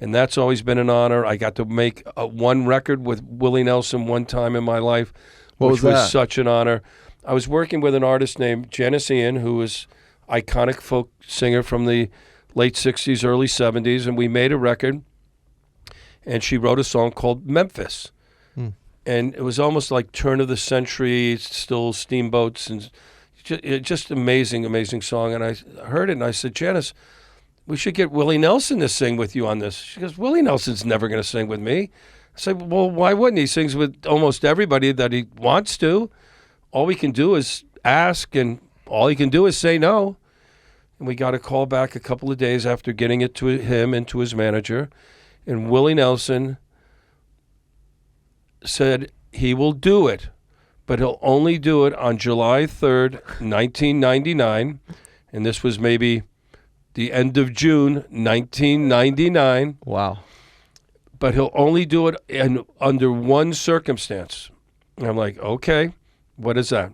and that's always been an honor. I got to make one record with Willie Nelson one time in my life, which was such an honor. I was working with an artist named Janice Ian, who was iconic folk singer from the late 60s, early 70s, and we made a record, and she wrote a song called Memphis. And it was almost like turn of the century, still steamboats, and just amazing, amazing song. And I heard it, and I said, Janice, we should get Willie Nelson to sing with you on this. She goes, Willie Nelson's never going to sing with me. I said, well, why wouldn't he? He sings with almost everybody that he wants to. All we can do is ask, and all he can do is say no. And we got a call back a couple of days after getting it to him and to his manager. And Willie Nelson said he will do it, but he'll only do it on July 3rd, 1999. And this was maybe the end of June, 1999. Wow. But he'll only do it under one circumstance. And I'm like, okay, what is that?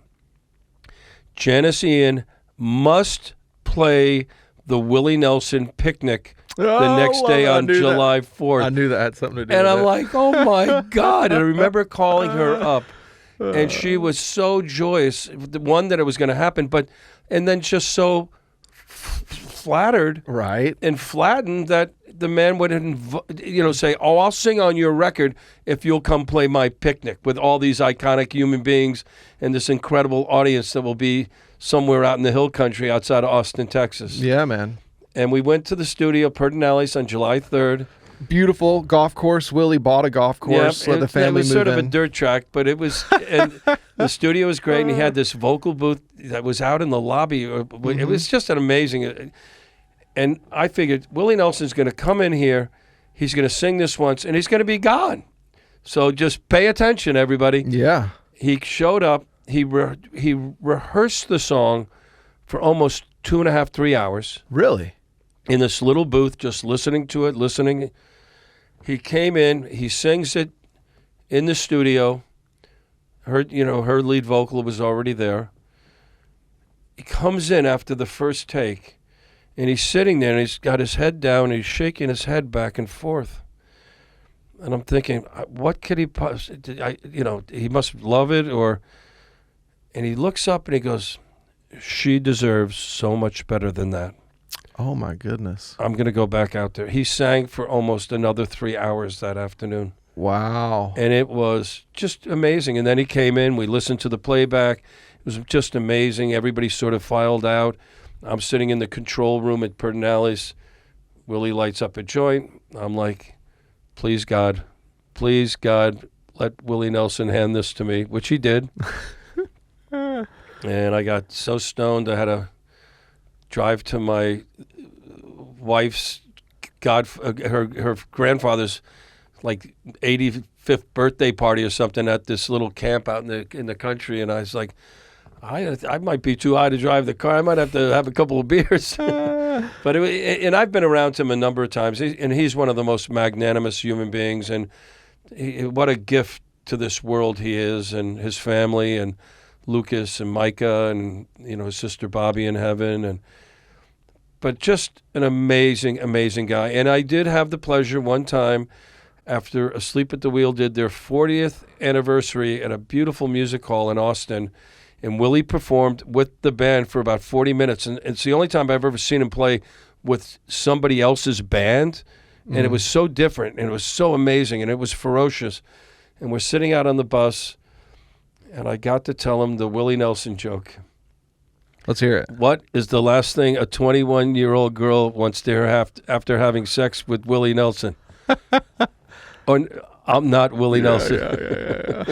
Janice Ian must play the Willie Nelson picnic the next day on July 4th. I knew that had something to do with it. And I'm like, oh my God. And I remember calling her up, and she was so joyous, one, that it was going to happen, and then just so flattered and flattened that the man would say, oh, I'll sing on your record if you'll come play my picnic with all these iconic human beings and this incredible audience that will be somewhere out in the hill country outside of Austin, Texas. Yeah, man. And we went to the studio, Pernales, on July 3rd. Beautiful golf course. Willie bought a golf course. Let the family move in. It was sort of a dirt track, but it was, and the studio was great, and he had this vocal booth that was out in the lobby. It was just an amazing, and I figured Willie Nelson's going to come in here, he's going to sing this once, and he's going to be gone. So just pay attention, everybody. Yeah. He showed up, he rehearsed the song for almost 2.5, 3 hours. Really? In this little booth, just listening to it, listening. He came in, he sings it in the studio. Her lead vocal was already there. He comes in after the first take, and he's sitting there, and he's got his head down, and he's shaking his head back and forth. And I'm thinking, what could he possibly, he must love it, and he looks up and he goes, she deserves so much better than that. Oh, my goodness. I'm going to go back out there. He sang for almost another 3 hours that afternoon. Wow. And it was just amazing. And then he came in. We listened to the playback. It was just amazing. Everybody sort of filed out. I'm sitting in the control room at Pernales. Willie lights up a joint. I'm like, please, God, let Willie Nelson hand this to me, which he did. And I got so stoned I had to drive to my wife's her grandfather's like 85th birthday party or something at this little camp out in the country, and I was like, I might be too high to drive the car. I might have to have a couple of beers. But and I've been around him a number of times, and he's one of the most magnanimous human beings, and what a gift to this world he is, and his family, and Lucas and Micah, and his sister Bobby in heaven, but just an amazing, amazing guy. And I did have the pleasure one time, after Asleep at the Wheel did their 40th anniversary at a beautiful music hall in Austin, and Willie performed with the band for about 40 minutes. And it's the only time I've ever seen him play with somebody else's band, and it was so different, and it was so amazing, and it was ferocious. And we're sitting out on the bus, and I got to tell him the Willie Nelson joke. Let's hear it. What is the last thing a 21-year-old girl wants to hear after having sex with Willie Nelson? Or, I'm not Willie Nelson. Yeah.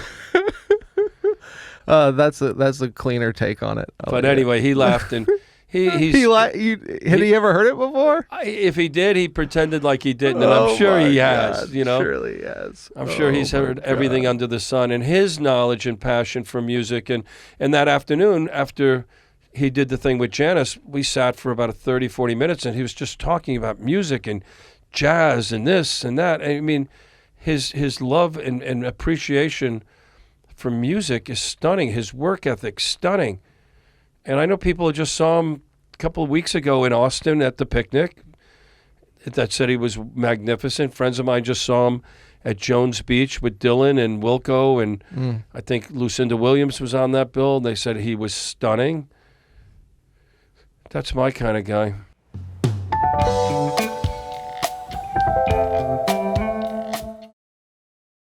That's a cleaner take on it. But anyway, he laughed, and had he ever heard it before? If he did, he pretended like he didn't, and I'm sure he has. Surely he has. I'm sure he's heard everything under the sun, and his knowledge and passion for music. And that afternoon, after he did the thing with Janice, we sat for about 30, 40 minutes, and he was just talking about music and jazz and this and that. I mean, his love and appreciation for music is stunning. His work ethic, stunning. And I know people just saw him a couple of weeks ago in Austin at the picnic. that said he was magnificent. Friends of mine just saw him at Jones Beach with Dylan and Wilco, and I think Lucinda Williams was on that bill. And they said he was stunning. That's my kind of guy.